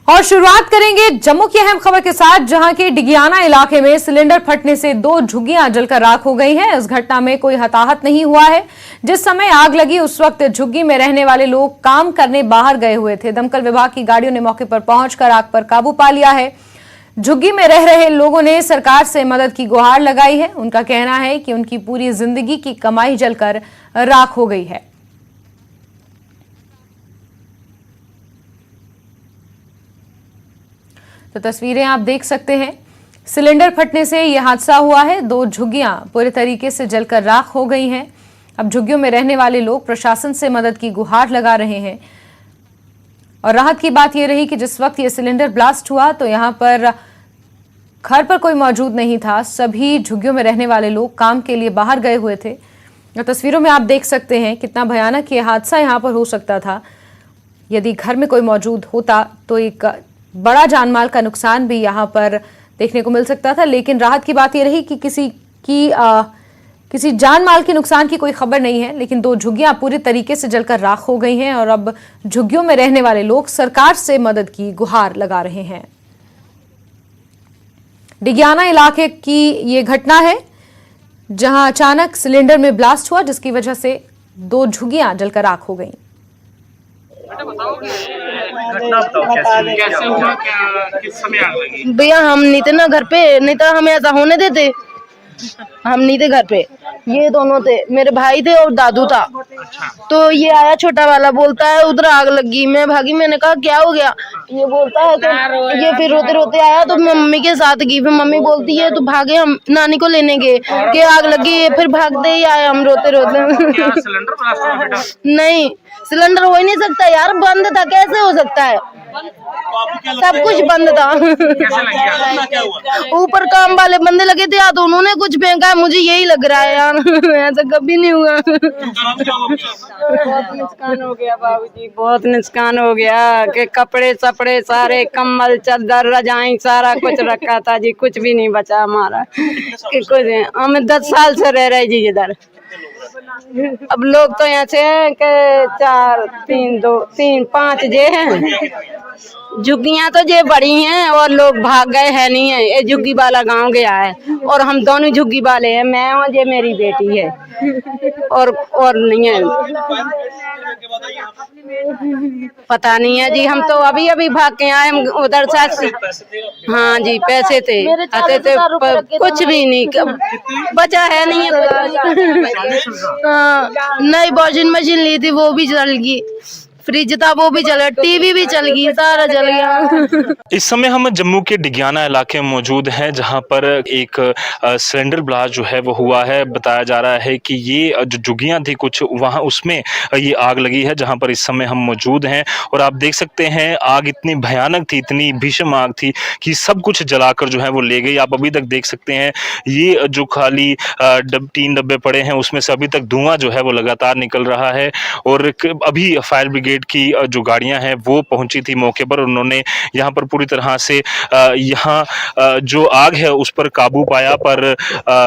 और शुरुआत करेंगे जम्मू की अहम खबर के साथ, जहां के डिगियाना इलाके में सिलेंडर फटने से 2 झुग्गियां जलकर राख हो गई हैं। इस घटना में कोई हताहत नहीं हुआ है। जिस समय आग लगी उस वक्त झुग्गी में रहने वाले लोग काम करने बाहर गए हुए थे। दमकल विभाग की गाड़ियों ने मौके पर पहुंचकर आग पर काबू पा लिया है। झुग्गी में रह रहे लोगों ने सरकार से मदद की गुहार लगाई है। उनका कहना है कि उनकी पूरी जिंदगी की कमाई जलकर राख हो गई है। तो तस्वीरें आप देख सकते हैं, सिलेंडर फटने से यह हादसा हुआ है। 2 झुग्गियां पूरे तरीके से जलकर राख हो गई हैं। अब झुग्गियों में रहने वाले लोग प्रशासन से मदद की गुहार लगा रहे हैं। और राहत की बात यह रही कि जिस वक्त ये सिलेंडर ब्लास्ट हुआ तो यहां पर घर पर कोई मौजूद नहीं था। सभी झुग्गियों में रहने वाले लोग काम के लिए बाहर गए हुए थे। तस्वीरों में आप देख सकते हैं कितना भयानक ये हादसा यहां पर हो सकता था। यदि घर में कोई मौजूद होता तो एक बड़ा जानमाल का नुकसान भी यहां पर देखने को मिल सकता था। लेकिन राहत की बात यह रही कि किसी जानमाल के नुकसान की कोई खबर नहीं है। लेकिन 2 झुग्गियां पूरी तरीके से जलकर राख हो गई हैं और अब झुग्गियों में रहने वाले लोग सरकार से मदद की गुहार लगा रहे हैं। डिगियाना इलाके की ये घटना है, जहां अचानक सिलेंडर में ब्लास्ट हुआ, जिसकी वजह से 2 झुग्गियां जलकर राख हो गई। कैसे हुआ, क्या किस समय आग लगी? भैया हम नहीं थे ना घर पे, नहीं तो हमें ऐसा होने देते। हम नहीं थे घर पे, ये दोनों थे, मेरे भाई थे और दादू था। तो ये आया छोटा वाला, बोलता है उधर आग लगी। मैं भागी, मैंने कहा क्या हो गया? ये बोलता है तो ये फिर रोते रोते आया तो मैं मम्मी के साथ गई। फिर मम्मी बोलती है तो भागे हम नानी को लेने गए कि आग लगी। फिर भागते ही आए हम रोते रोते। सिलेंडर ब्लास्ट हुआ बेटा? नहीं, सिलेंडर हो ही नहीं सकता यार, बंद था, कैसे हो सकता है? सब कुछ बंद था। ऊपर काम वाले बंदे लगे थे, या तो उन्होंने कुछ फेंका है, मुझे यही लग रहा है यार। ऐसा कभी नहीं हुआ। बहुत नुकसान हो गया बाबूजी, बहुत नुकसान हो गया कि कपड़े सपड़े सारे, कम्बल चादर रजाई सारा कुछ रखा था जी, कुछ भी नहीं बचा हमारा कि कुछ। हम 10 साल से रह रहे जी इधर। अब लोग तो यहाँ से हैं कि 4 3 2 3 5 जे हैं। झुग्गियाँ तो जे बड़ी हैं और लोग भाग गए है नहीं है। ये झुग्गी वाला गांव गया है और हम दोनों झुग्गी वाले हैं। मैं और ये मेरी बेटी है और नहीं है, पता नहीं है जी। हम तो अभी अभी भाग के आए उधर से। हाँ जी, पैसे थे, आते थे, कुछ भी नहीं बचा है नहीं है। नई वॉशिंग मशीन ली थी, वो भी जल गई। फ्रिज था वो भी जल गया, टीवी भी चल गई, सारा जल गया। इस समय हम जम्मू के डिगियाना इलाके में मौजूद हैं, जहां पर एक सिलेंडर ब्लास्ट जो है वो हुआ है। बताया जा रहा है कि ये जो झुग्गियां थी कुछ वहां, उसमें ये आग लगी है, जहां पर इस समय हम मौजूद हैं। और आप देख सकते हैं आग इतनी भयानक थी, इतनी भीषण आग थी कि सब कुछ जलाकर जो है वो ले गई। आप अभी तक देख सकते हैं ये जो खाली 3 डब्बे पड़े हैं उसमें से अभी तक धुआं जो है वो लगातार निकल रहा है। और अभी फायर ब्रिगेड की जो गाड़ियां हैं वो पहुंची थी मौके पर। उन्होंने यहां पर पूरी तरह से यहां जो आग है उस पर काबू पाया, पर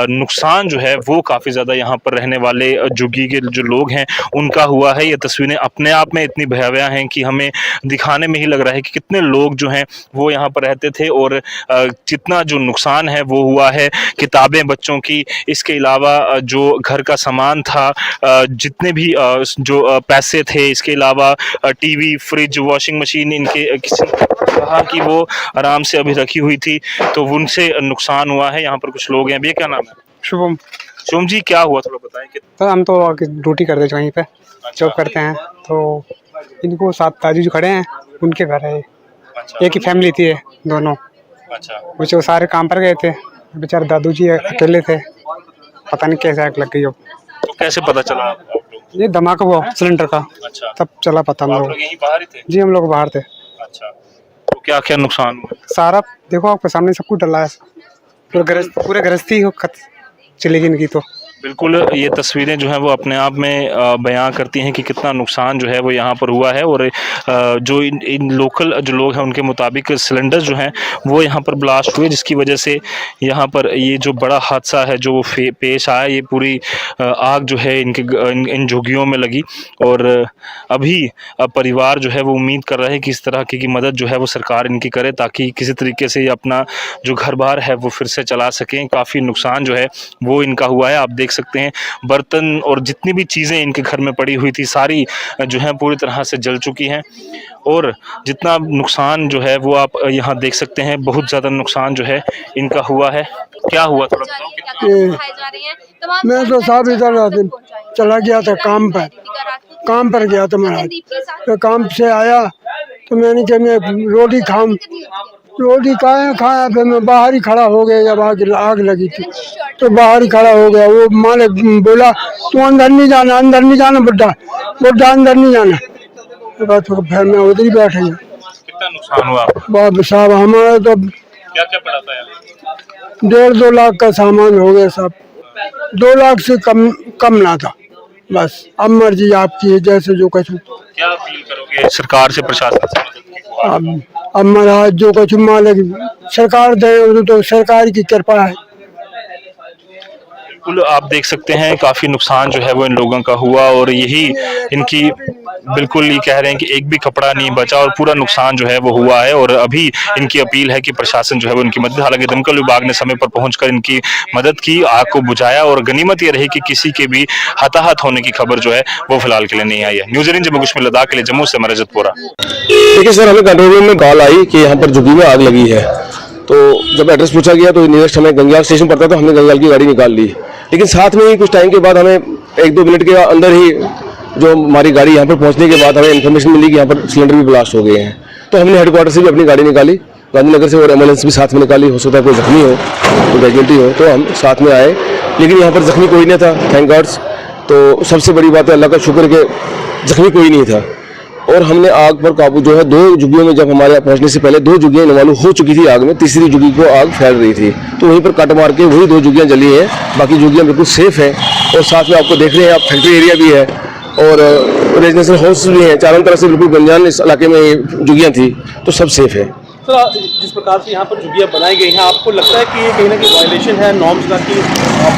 नुकसान जो है वो काफी ज्यादा यहां पर रहने वाले झुग्गी के जो लोग हैं उनका हुआ है। ये तस्वीरें अपने आप में इतनी भयावह हैं कि हमें दिखाने में ही लग रहा है कि कितने लोग जो हैं वो यहाँ पर रहते थे और जितना जो नुकसान है वो हुआ है। किताबें बच्चों की, इसके अलावा जो घर का सामान था, जितने भी जो पैसे थे, इसके अलावा टीवी, फ्रिज, वॉशिंग मशीन, इनके किसी ने कहा कि वो आराम से अभी रखी हुई थी तो उनसे नुकसान हुआ है। यहाँ पर कुछ लोग हैं। भैया क्या नाम है? शुभम। शुभम जी, क्या हुआ थोड़ा बताएं। तो हम तो ड्यूटी करते हैं वहीं पे, जॉब करते हैं। तो इनको साथ दादी जो खड़े हैं उनके घर है। एक ही फैमिली थी दोनों। अच्छा, वो सारे काम पर गए थे, बेचारे दादू जी अकेले थे। पता नहीं कैसे आग लग गई। तो कैसे पता चला? ये धमाका हुआ सिलेंडर का। अच्छा, तब चला पता हम लोग। यहीं बाहर ही थे? जी, हम लोग बाहर थे। अच्छा, तो क्या क्या नुकसान हुआ? सारा देखो आपके सामने सब कुछ डला है। पूरे गृहस्थी चलेगी इनकी तो। बिल्कुल, ये तस्वीरें जो हैं वो अपने आप में बयां करती हैं कि कितना नुकसान जो है वो यहाँ पर हुआ है। और जो इन लोकल जो लोग हैं उनके मुताबिक सिलेंडर जो हैं वो यहाँ पर ब्लास्ट हुए, जिसकी वजह से यहाँ पर ये जो बड़ा हादसा है जो पेश आया, ये पूरी आग जो है इन झुग्गियों में लगी। और अभी परिवार जो है वो उम्मीद कर रहा है कि इस तरह की मदद जो है वो सरकार इनकी करे, ताकि किसी तरीके से अपना जो घर बार है वो फिर से चला सकें। काफ़ी नुकसान जो है वो इनका हुआ है। आप देख सकते हैं बर्तन और जितनी भी चीज़ें इनके घर में पड़ी हुई थी सारी जो है पूरी तरह से जल चुकी हैं। और जितना नुकसान जो है वो आप यहाँ देख सकते हैं, बहुत ज़्यादा नुकसान जो है इनका हुआ है। क्या हुआ थोड़ा बताओ? मैं तो साहब इधर चला गया था काम पर गया था महाराज। तो काम से आया तो मैंने कहा मैं रोटी खाऊं, रोटी खाया फिर मैं बाहर ही खड़ा हो गया। जब आग लगी थी तो बाहर ही खड़ा हो गया। वो मालिक बोला तू अंदर नहीं जाना बुड्ढा अंदर नहीं जाना। तो फिर मैं उधर ही बैठ गया। कितना नुकसान हुआ? बाप साहब हमारा तो क्या क्या पड़ा था यार? 1.5-2 लाख का सामान हो गया साहब। 2 लाख से कम ना था। बस अब मर्जी आपकी है, जैसे जो कुछ। क्या अपील करोगे सरकार से, प्रशासन से? अब महाराज जो कुछ मालिक सरकार दे तो सरकार की कृपा है। बिल्कुल, आप देख सकते हैं काफ़ी नुकसान जो है वो इन लोगों का हुआ। और यही इनकी बिल्कुल ये कह रहे हैं कि एक भी कपड़ा नहीं बचा और पूरा नुकसान जो है वो हुआ है। और अभी इनकी अपील है कि प्रशासन जो है वो इनकी मदद, हालांकि दमकल विभाग ने समय पर पहुंचकर इनकी मदद की, आग को बुझाया। और गनीमत ये रही कि किसी के भी हताहत होने की खबर जो है वो फिलहाल के लिए नहीं आई है। न्यूज़ 18 जम्मू कश्मीर लद्दाख के लिए जम्मू से रजतपुरा। देखिए सर, हमें कंट्रोल रूम में कॉल आई कि यहाँ पर झुग्गी में आग लगी है। तो जब एड्रेस पूछा गया तो नियरेस्ट हमें गंगयाल स्टेशन पड़ता, तो हमने गंगयाल की गाड़ी निकाल ली। लेकिन साथ में ही कुछ टाइम के बाद हमें 1-2 मिनट के अंदर ही जो हमारी गाड़ी यहाँ पर पहुँचने के बाद हमें इन्फॉर्मेशन मिली कि यहाँ पर सिलेंडर भी ब्लास्ट हो गए हैं। तो हमने हेडक्वार्टर से भी अपनी गाड़ी निकाली, गांधीनगर से, और एम्बुलेंस भी साथ में निकाली। हो सकता है कोई जख्मी हो, कोई कैजुअल्टी हो, तो हम साथ में आए। लेकिन यहाँ पर जख्मी कोई नहीं था, थैंक गॉड्स। तो सबसे बड़ी बात है, अल्लाह का शुक्र कि जख्मी कोई नहीं था। और हमने आग पर काबू जो है 2 झुग्गियों में, जब हमारे पहुंचने से पहले 2 झुग्गियां इन्वॉल्व हो चुकी थी आग में, तीसरी झुग्गी को आग फैल रही थी, तो वहीं पर कट मार के वही 2 झुग्गियां जली हैं। बाकी झुग्गियां बिल्कुल सेफ हैं। और साथ में आपको देख रहे हैं आप, फैक्ट्री एरिया भी है और रेजिडेंशियल हाउस भी हैं चारों तरफ से। बिल्कुल गंजान इस इलाके में झुग्गियां थी, तो सब सेफ है। सर, जिस प्रकार से यहाँ पर झुग्गियाँ बनाई गई हैं, आपको लगता है कि ये कहीं ना कहीं वायलेशन है नॉर्म्स का, कि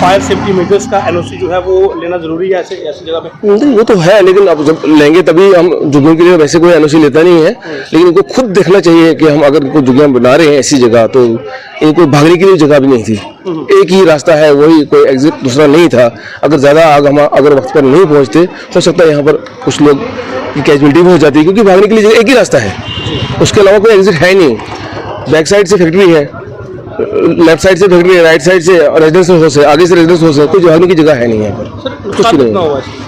फायर सेफ्टी मेजर्स का एनओसी जो है वो लेना जरूरी है ऐसी जगह पे? नहीं, वो तो है, लेकिन अब जब लेंगे तभी। हम झुग्गियों के लिए वैसे कोई एनओसी लेता नहीं है, लेकिन इनको खुद देखना चाहिए कि हम अगर कोई झुग्गियाँ बना रहे हैं ऐसी जगह, तो इनको भागने के लिए जगह भी नहीं थी। एक ही रास्ता है, वही, कोई एग्जिट दूसरा नहीं था। अगर ज़्यादा आग हम अगर वक्त पर नहीं पहुँचते, हो सकता है यहाँ पर कुछ लोग की कैजुअल्टी भी हो जाती है, क्योंकि भागने के लिए एक ही रास्ता है, उसके अलावा कोई एग्जिट है नहीं। बैक साइड से फैक्ट्री है, लेफ्ट साइड से फैक्ट्री है, राइट साइड से रेजिडेंशियल हाउस है, आगे से रेजिडेंशियल हाउस है, कोई भागने की जगह है नहीं यहाँ पर। कुछ नहीं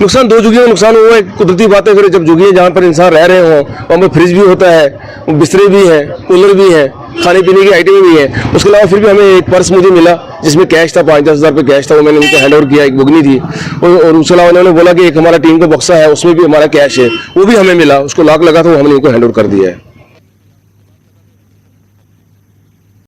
नुकसान 2 झुग्गियों में नुकसान हुआ है, कुदरती बात है। फिर जब झुग्गियाँ जहाँ पर इंसान रह रहे हों, वहाँ पर फ्रिज भी होता है, बिस्तरे भी हैं, कूलर भी हैं, खाने पीने की आइटमें भी हैं। उसके अलावा फिर भी हमें एक पर्स मुझे मिला जिसमें कैश था, 5-10 हज़ार रुपये कैश था, वो मैंने उनको हैंड ओवर किया। एक बुगनी थी, और उसके अलावा उन्होंने बोला कि एक हमारा टीम का बक्सा है, उसमें भी हमारा कैश है, वो भी हमें मिला। उसको लॉक लगा था, वो हमने उनको हैंड ओवर कर दिया है।